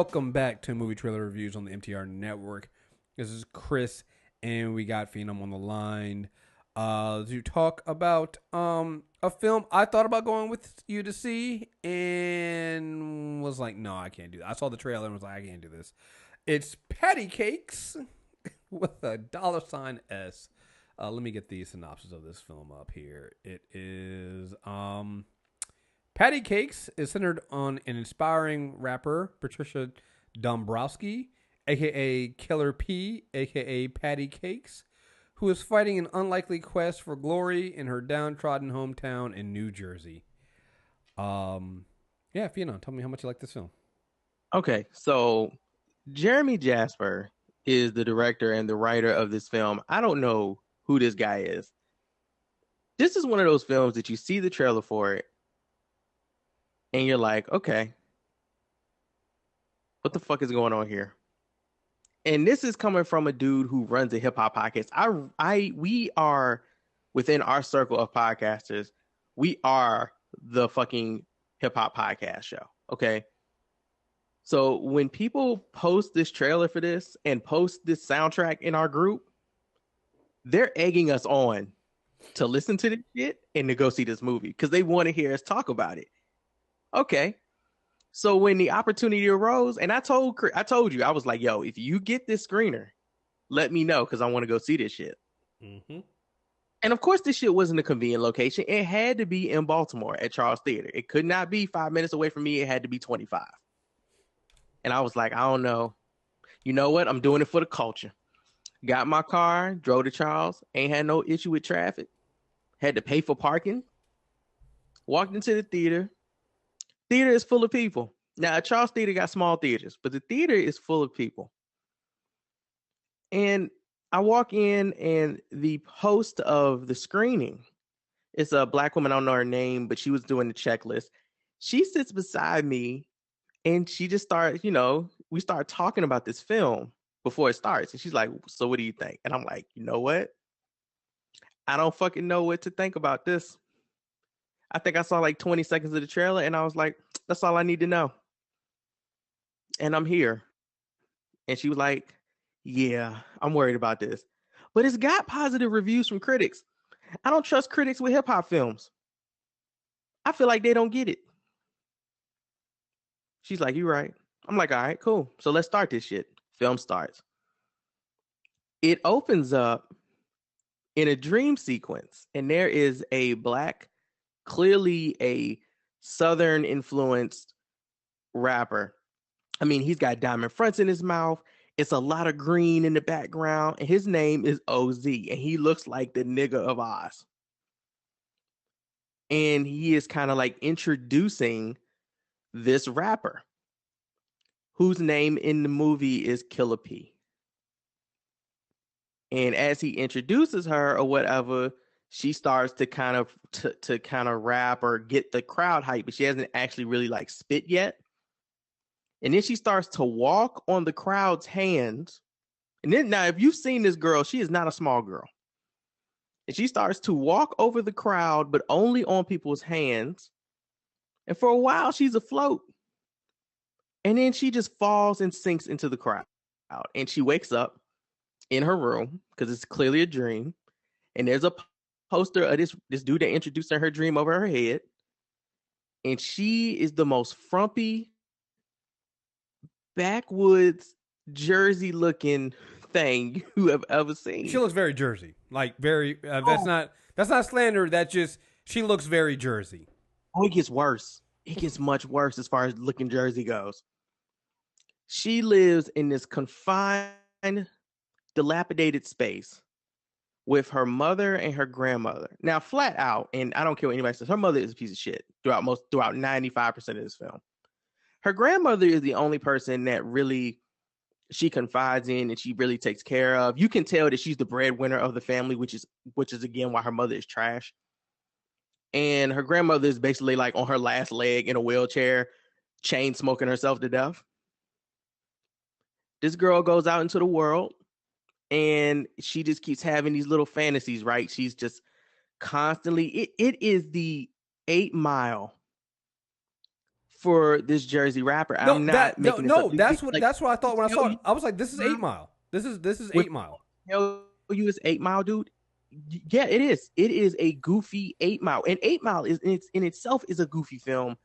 welcome back to Movie Trailer Reviews on the MTR Network. This is Chris, and we got Phenom on the line to talk about a film I thought about going with you to see, and was like, no, I can't do that. I saw the trailer and was like, I can't do this. It's Patti Cakes with a $S. Let me get the synopsis of this film up here. It is Patti Cakes is centered on an inspiring rapper, Patricia Dombrowski, a.k.a. Killa P, a.k.a. Patti Cakes, who is fighting an unlikely quest for glory in her downtrodden hometown in New Jersey. Yeah, Fiona, tell me how much you like this film. Okay, so Jeremy Jasper is the director and the writer of this film. I don't know who this guy is. This is one of those films that you see the trailer for it, and you're like, okay, what the fuck is going on here? And this is coming from a dude who runs a hip hop podcast. We are within our circle of podcasters. We are the fucking hip hop podcast show. Okay. So when people post this trailer for this and post this soundtrack in our group, they're egging us on to listen to this shit and to go see this movie because they want to hear us talk about it. Okay. So when the opportunity arose, and I told you, I was like, yo, if you get this screener, let me know because I want to go see this shit. Mm-hmm. And of course, this shit wasn't a convenient location. It had to be in Baltimore at Charles Theater. It could not be 5 minutes away from me. It had to be 25. And I was like, I don't know. You know what? I'm doing it for the culture. Got my car, drove to Charles, ain't had no issue with traffic. Had to pay for parking. Walked into the theater. Theater is full of people. Now, Charles Theater got small theaters, but the theater is full of people. And I walk in, and the host of the screening is a black woman. I don't know her name, but she was doing the checklist. She sits beside me, and she just started, we start talking about this film before it starts. And she's like, so what do you think? And I'm like, you know what? I don't fucking know what to think about this. I think I saw like 20 seconds of the trailer, and I was like, that's all I need to know. And I'm here. And she was like, yeah, I'm worried about this. But it's got positive reviews from critics. I don't trust critics with hip hop films. I feel like they don't get it. She's like, you're right. I'm like, all right, cool. So let's start this shit. Film starts. It opens up in a dream sequence, and there is a black, clearly a Southern influenced rapper. I mean, he's got diamond fronts in his mouth. It's a lot of green in the background. And his name is OZ. And he looks like the nigga of Oz. And he is kind of like introducing this rapper whose name in the movie is Killa P. And as he introduces her or whatever, she starts to kind of rap or get the crowd hype, but she hasn't actually really like spit yet. And then she starts to walk on the crowd's hands. And then now, if you've seen this girl, she is not a small girl. And she starts to walk over the crowd, but only on people's hands. And for a while, she's afloat. And then she just falls and sinks into the crowd. And she wakes up in her room because it's clearly a dream. And there's a poster of this dude that introduced her dream over her head. And she is the most frumpy, backwoods, Jersey looking thing you have ever seen. She looks very Jersey, like very. That's not slander. That's just she looks very Jersey. Oh, it gets worse. It gets much worse as far as looking Jersey goes. She lives in this confined, dilapidated space with her mother and her grandmother. Now, flat out, and I don't care what anybody says, her mother is a piece of shit throughout 95% of this film. Her grandmother is the only person that really she confides in and she really takes care of. You can tell that she's the breadwinner of the family, which is again why her mother is trash. And her grandmother is basically like on her last leg in a wheelchair, chain smoking herself to death. This girl goes out into the world and she just keeps having these little fantasies, right? She's just constantly, it is the 8 Mile for this Jersey rapper. No, I'm not making this up. that's what Like, that's what I thought when I saw it. I was like, this is 8 Mile, Mile. This is with 8 Mile. tell you it's 8 Mile, dude. Yeah, it is. It is a goofy 8 Mile, and 8 Mile is in itself is a goofy film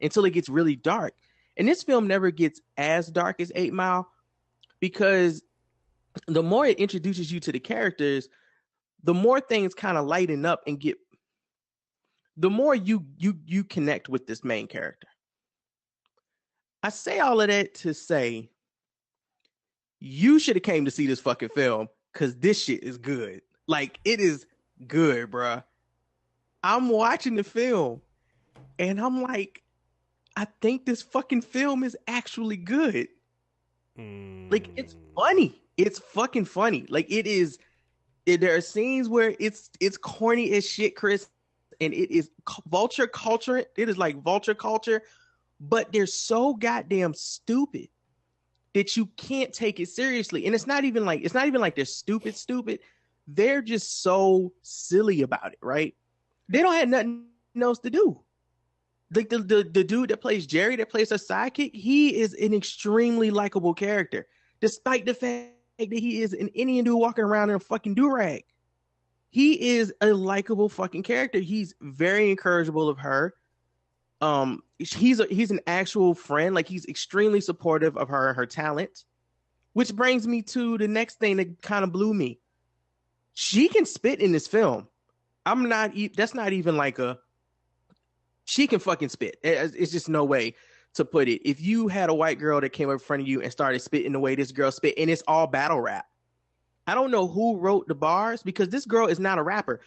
until it gets really dark. And this film never gets as dark as 8 Mile because the more it introduces you to the characters, the more things kind of lighten up and get. The more you connect with this main character. I say all of that to say you should have came to see this fucking film because this shit is good. Like, it is good, bruh. I'm watching the film and I'm like, I think this fucking film is actually good. Like, it's funny. It's fucking funny. Like, it is. There are scenes where it's corny as shit, Chris, and it is vulture culture. It is like vulture culture, but they're so goddamn stupid that you can't take it seriously. And it's not even like they're stupid. They're just so silly about it, right? They don't have nothing else to do. Like the dude that plays Jerry, that plays a sidekick, he is an extremely likable character, despite the fact that he is an Indian dude walking around in a fucking do-rag. He is a likable fucking character. He's very encourageable of her. He's an actual friend. Like, he's extremely supportive of her and her talent, which brings me to the next thing that kind of blew me. She can spit in this film. That's not even like she can fucking spit. It's just no way to put it. If you had a white girl that came up in front of you and started spitting the way this girl spit, and it's all battle rap. I don't know who wrote the bars because this girl is not a rapper.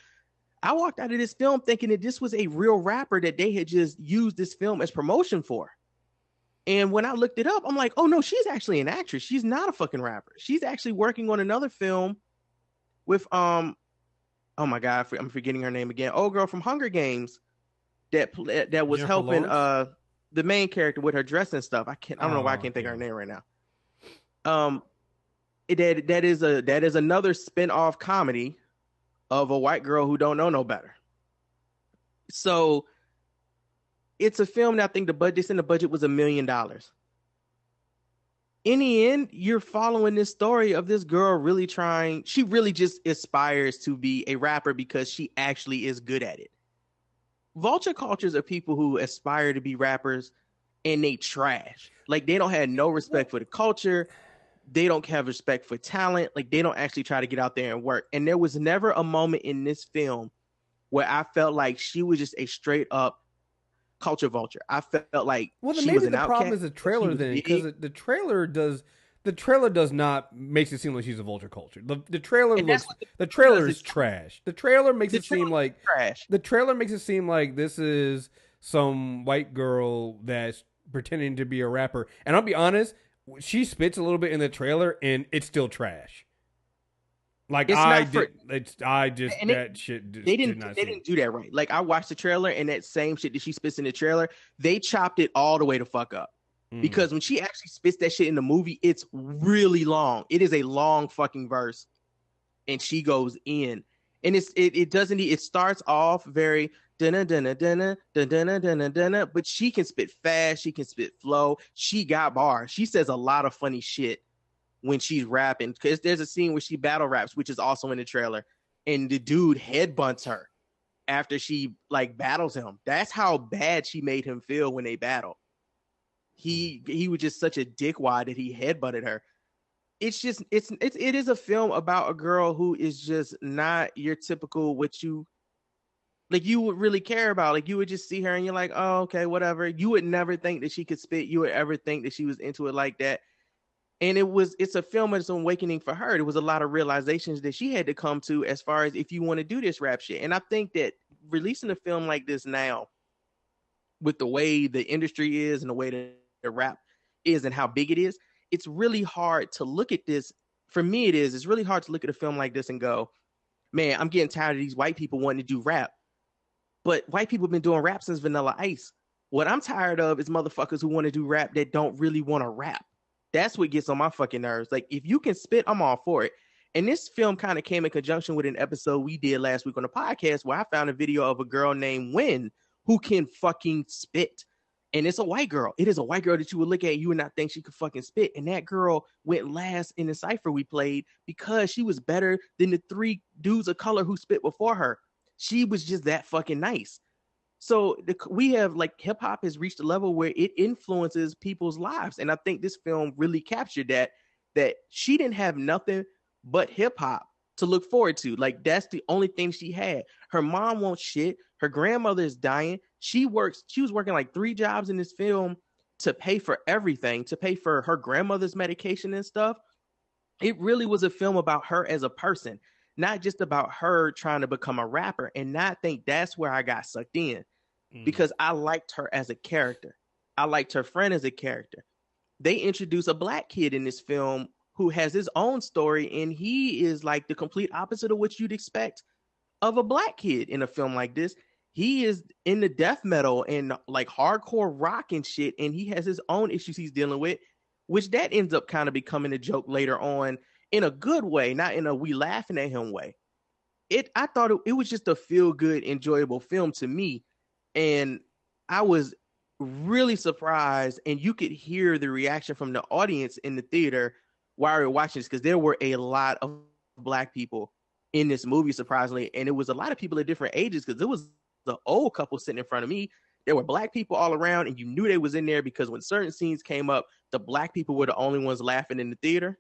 I walked out of this film thinking that this was a real rapper that they had just used this film as promotion for. And when I looked it up, I'm like, oh no, she's actually an actress. She's not a fucking rapper. She's actually working on another film with oh my God, I'm forgetting her name again. Old girl from Hunger Games that was Jennifer helping Lawrence? the main character with her dress and stuff. I don't know why I can't think of her name right now. That is another spin-off comedy of a white girl who don't know no better. So it's a film that I think the budget was $1 million. In the end, you're following this story of this girl really trying. She really just aspires to be a rapper because she actually is good at it. Vulture cultures are people who aspire to be rappers and they trash. Like, they don't have no respect for the culture. They don't have respect for talent. Like, they don't actually try to get out there and work. And there was never a moment in this film where I felt like she was just a straight up culture vulture. I felt like she was an outcast. Problem is the trailer then, because the trailer does not makes it seem like she's a vulture culture. The trailer is trash. The trailer makes it seem like trash. The trailer makes it seem like this is some white girl that's pretending to be a rapper. And I'll be honest, she spits a little bit in the trailer and it's still trash. Like, they didn't do that right. Like, I watched the trailer and that same shit that she spits in the trailer, they chopped it all the way the fuck up. Because when she actually spits that shit in the movie, it's really long. It is a long fucking verse, and she goes in, and it starts off very dunna dunna dunna dunna dunna dunna, but she can spit fast, she can spit flow, she got bars, she says a lot of funny shit when she's rapping. Because there's a scene where she battle raps, which is also in the trailer, and the dude headbutts her after she like battles him. That's how bad she made him feel when they battled. He was just such a dickwad that he headbutted her. It is a film about a girl who is just not your typical what you like you would really care about. Like, you would just see her and you're like, oh, okay, whatever. You would never think that she could spit. You would ever think that she was into it like that. And it's a film of some awakening for her. There was a lot of realizations that she had to come to as far as if you want to do this rap shit. And I think that releasing a film like this now, with the way the industry is and the way that the rap is and how big it is, it's really hard to look at this. For me, it's really hard to look at a film like this and go, man, I'm getting tired of these white people wanting to do rap. But white people have been doing rap since Vanilla Ice. What I'm tired of is motherfuckers who want to do rap that don't really want to rap. That's what gets on my fucking nerves. Like, if you can spit, I'm all for it. And this film kind of came in conjunction with an episode we did last week on the podcast where I found a video of a girl named Wynn who can fucking spit. And it's a white girl. It is a white girl that you would look at, you would not think she could fucking spit. And that girl went last in the cipher we played because she was better than the 3 dudes of color who spit before her. She was just that fucking nice. So we have like hip hop has reached a level where it influences people's lives. And I think this film really captured that she didn't have nothing but hip hop to look forward to. Like that's the only thing she had. Her mom won't shit. Her grandmother is dying. She was working like 3 jobs in this film to pay for everything, to pay for her grandmother's medication and stuff. It really was a film about her as a person, not just about her trying to become a rapper. And I think that's where I got sucked in because I liked her as a character. I liked her friend as a character. They introduce a black kid in this film who has his own story, and he is like the complete opposite of what you'd expect of a black kid in a film like this. He is in the death metal and like hardcore rock and shit, and he has his own issues he's dealing with, which that ends up kind of becoming a joke later on in a good way, not in a we laughing at him way. I thought it was just a feel good, enjoyable film to me, and I was really surprised, and you could hear the reaction from the audience in the theater while we were watching this, because there were a lot of black people in this movie, surprisingly, and it was a lot of people at different ages, because it was the old couple sitting in front of me. There were black people all around, and you knew they was in there because when certain scenes came up, the black people were the only ones laughing in the theater.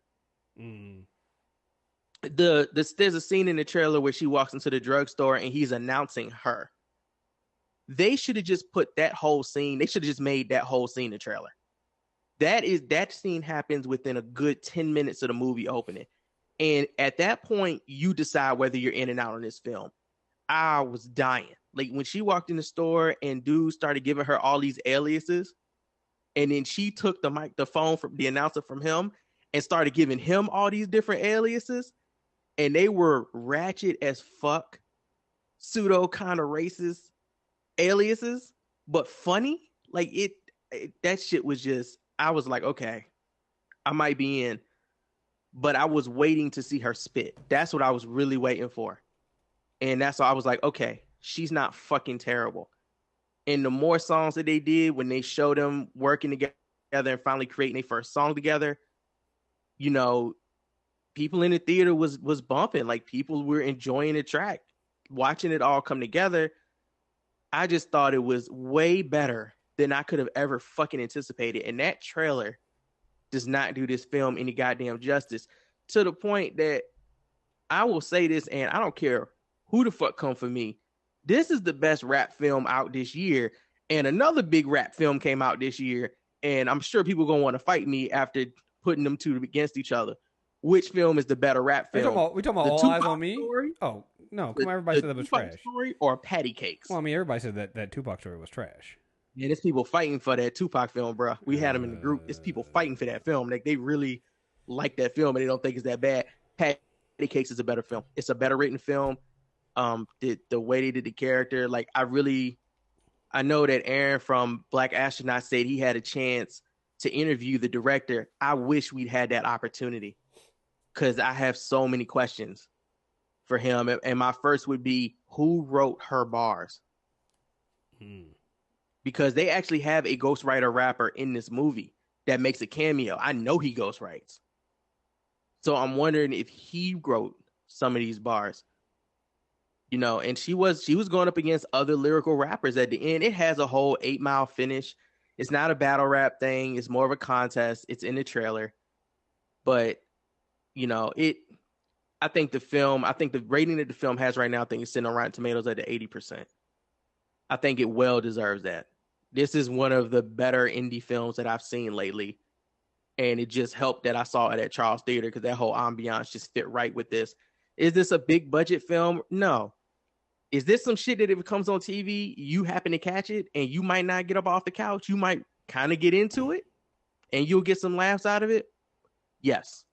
There's a scene in the trailer where she walks into the drugstore and he's announcing her. They should have just put that whole scene. They should have just made that whole scene the trailer. That scene happens within a good 10 minutes of the movie opening. And at that point, you decide whether you're in and out on this film. I was dying. Like when she walked in the store and dude started giving her all these aliases, and then she took the phone from the announcer from him and started giving him all these different aliases, and they were ratchet as fuck, pseudo kind of racist aliases, but funny. Like that shit was just, I was like, okay, I might be in, but I was waiting to see her spit. That's what I was really waiting for. And that's why I was like, okay, she's not fucking terrible. And the more songs that they did when they showed them working together and finally creating their first song together, you know, people in the theater was bumping. Like people were enjoying the track, watching it all come together. I just thought it was way better than I could have ever fucking anticipated. And that trailer does not do this film any goddamn justice, to the point that I will say this, and I don't care who the fuck come for me. This is the best rap film out this year. And another big rap film came out this year. And I'm sure people are going to want to fight me after putting them two against each other. Which film is the better rap film? We talking about All Eyes on Me? Story? Oh, no. Come on, everybody said that was trash. Story or Patti Cakes? Well, I mean, everybody said that Tupac story was trash. Yeah, there's people fighting for that Tupac film, bro. We had them in the group. There's people fighting for that film. Like, they really like that film and they don't think it's that bad. Patti Cakes is a better film. It's a better written film. The way they did the character, like I know that Aaron from Black Astronaut said he had a chance to interview the director. I wish we'd had that opportunity, because I have so many questions for him. And my first would be, who wrote her bars? Because they actually have a ghostwriter rapper in this movie that makes a cameo. I know he ghostwrites. So I'm wondering if he wrote some of these bars. You know, and she was going up against other lyrical rappers at the end. It has a whole 8 Mile finish. It's not a battle rap thing. It's more of a contest. It's in the trailer. But, you know, I think the rating that the film has right now, I think it's sitting on Rotten Tomatoes at the 80%. I think it well deserves that. This is one of the better indie films that I've seen lately. And it just helped that I saw it at Charles Theater, because that whole ambiance just fit right with this. Is this a big budget film? No. Is this some shit that if it comes on TV, you happen to catch it and you might not get up off the couch? You might kind of get into it and you'll get some laughs out of it? Yes.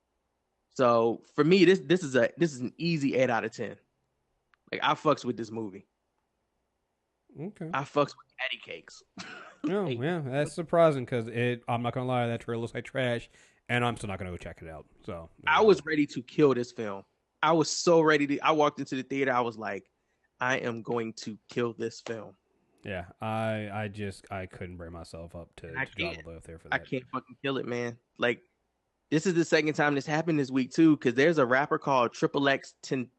So for me, this is an easy 8 out of 10. Like, I fucks with this movie. Okay. I fucks with Patti Cakes. Oh, yeah, that's surprising, because I'm not gonna lie, that trailer looks like trash, and I'm still not gonna go check it out. So I was ready to kill this film. I was so ready to. I walked into the theater. I was like, I am going to kill this film. Yeah, I couldn't bring myself up to I drive can't. all the way up there for I that. can't fucking kill it, man. Like this is the second time this happened this week too, because there's a rapper called Triple X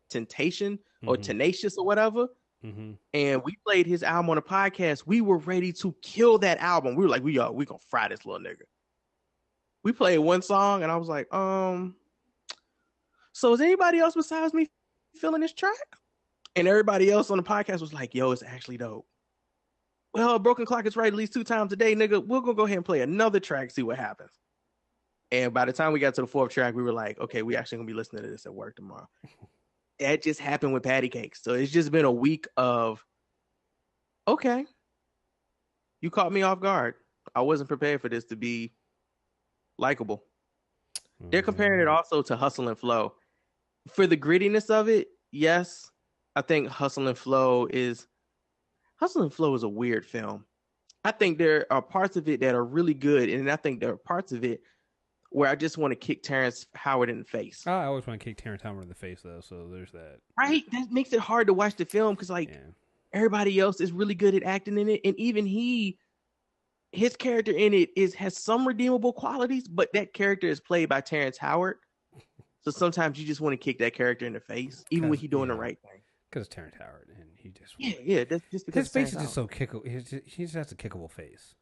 Temptation or Tenacious or whatever. Mm-hmm. And we played his album on a podcast. We were ready to kill that album. We were like, we gonna fry this little nigga. We played one song, and I was like, so is anybody else besides me feeling this track? And everybody else on the podcast was like, yo, it's actually dope. Well, Broken Clock is right at least 2 times a day, nigga. We're gonna go ahead and play another track, see what happens. And by the time we got to the 4th track, we were like, okay, we actually gonna be listening to this at work tomorrow. That just happened with Patti Cake. So it's just been a week of, okay, you caught me off guard. I wasn't prepared for this to be likable. They're comparing it also to Hustle and Flow. For the grittiness of it, yes, I think Hustle and Flow is a weird film. I think there are parts of it that are really good, and I think there are parts of it where I just want to kick Terrence Howard in the face. I always want to kick Terrence Howard in the face, though, so there's that. Right? That makes it hard to watch the film because, everybody else is really good at acting in it, and even his character in it has some redeemable qualities, but that character is played by Terrence Howard. So sometimes you just want to kick that character in the face, even when he's doing the right thing. Because Terrence Howard, and he just that's just because his face is just so kickable. He just has a kickable face.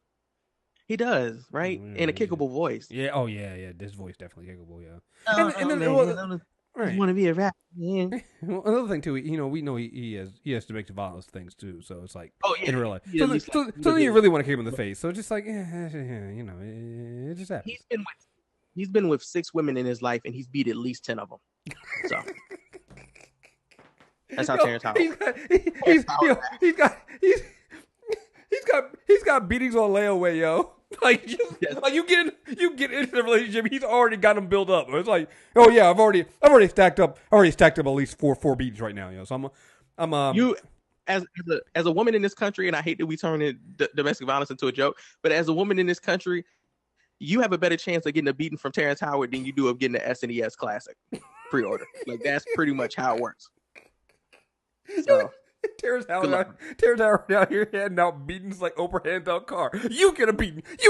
He does, right? And a kickable voice. Yeah. Oh yeah. This voice definitely kickable. Yeah. I want to be a rapper. Man. Well, another thing too, we know he has domestic violence things too. So it's like in real life. Yeah, so you really want to kick him in the face. So it's just like it just happens. He's been with 6 women in his life, and he's beat at least 10 of them. So that's how Terrence Howard. He's got beatings on layaway, yo. Like you get into the relationship, he's already got them built up. It's like, oh yeah, I've already stacked up at least four beatings right now, yo. So I'm you as a woman in this country, and I hate that we turn domestic violence into a joke, but as a woman in this country, you have a better chance of getting a beating from Terrence Howard than you do of getting the SNES Classic pre-order. Like that's pretty much how it works. So. Terrence Howard out here handing out beatings like Oprah hands out car. You get a beating. It's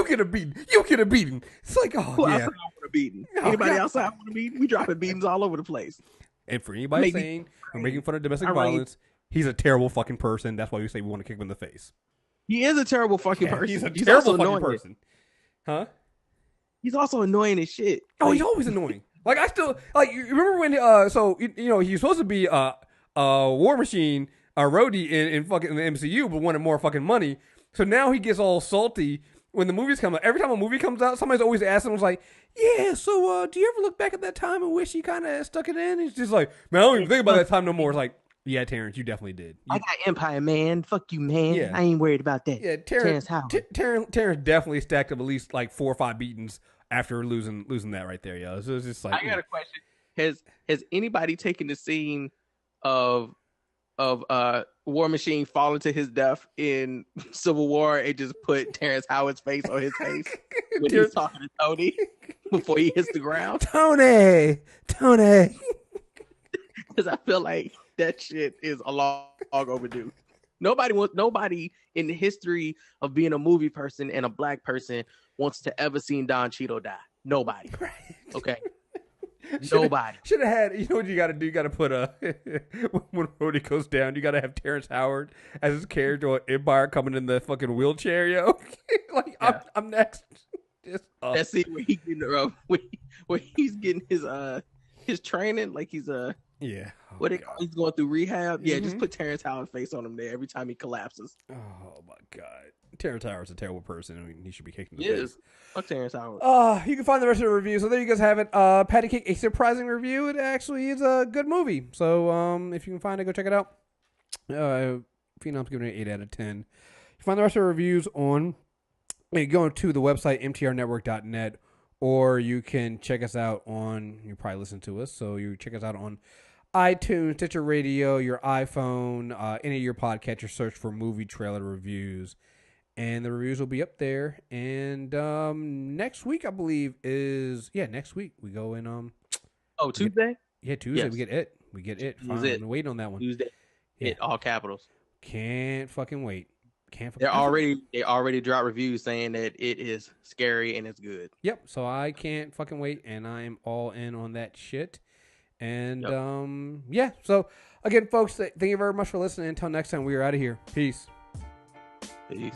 like, who outside want a beating? Anybody outside want a beating? We dropping beatings all over the place. And for anybody saying we're making fun of domestic violence, he's a terrible fucking person. That's why we say we want to kick him in the face. He is a terrible fucking person. He's a terrible fucking person. Huh? He's also annoying as shit. Oh, he's always annoying. Like I still you remember when he's supposed to be War Machine. A roadie in fucking the MCU, but wanted more fucking money. So now he gets all salty when the movies come out. Every time a movie comes out, somebody's always asking him, like, yeah, so do you ever look back at that time and wish you kind of stuck it in? He's just like, man, I don't even think about that time no more. It's like, yeah, Terrence, you definitely did. I got Empire, man. Fuck you, man. Yeah. I ain't worried about that. Yeah, Terrence definitely stacked up at least like 4 or 5 beatings after losing that right there, yo. So it's just like, I got a question. Has anybody taken the scene of War Machine falling to his death in Civil War and just put Terrence Howard's face on his face when he's talking to Tony before he hits the ground? Tony. Because I feel like that shit is a long overdue. Nobody in the history of being a movie person and a black person wants to ever seen Don Cheadle die. Nobody. Right. Okay. Nobody should have had. You know what you got to do? You got to put when Rhodey goes down, you got to have Terrence Howard as his character on Empire coming in the fucking wheelchair, yo. Like yeah. I'm next. That scene where he's getting his training, like he's yeah. He's going through rehab. Mm-hmm. Yeah, just put Terrence Howard's face on him there every time he collapses. Oh my god. Terrence Howard's a terrible person. I mean, he should be kicked in the face. Fuck Terrence Howard. You can find the rest of the review. So there you guys have it. Patti Cake, a surprising review. It actually is a good movie. So if you can find it, go check it out. Phenom's giving it an 8 out of 10. You find the rest of the reviews on going to the website mtrnetwork.net, or you can check us out on. You probably listen to us, so you check us out on iTunes, Stitcher Radio, your iPhone, any of your podcatchers. Search for movie trailer reviews. And the reviews will be up there. And next week, I believe, next week we go in. Tuesday? Tuesday. Yes. We get it. Finally, I'm waiting on that one. Tuesday. Yeah. All capitals. Can't fucking wait. can't. They already dropped reviews saying that it is scary and it's good. Yep. So I can't fucking wait, and I'm all in on that shit. And yeah. So again, folks, thank you very much for listening. Until next time, we are out of here. Peace. Peace.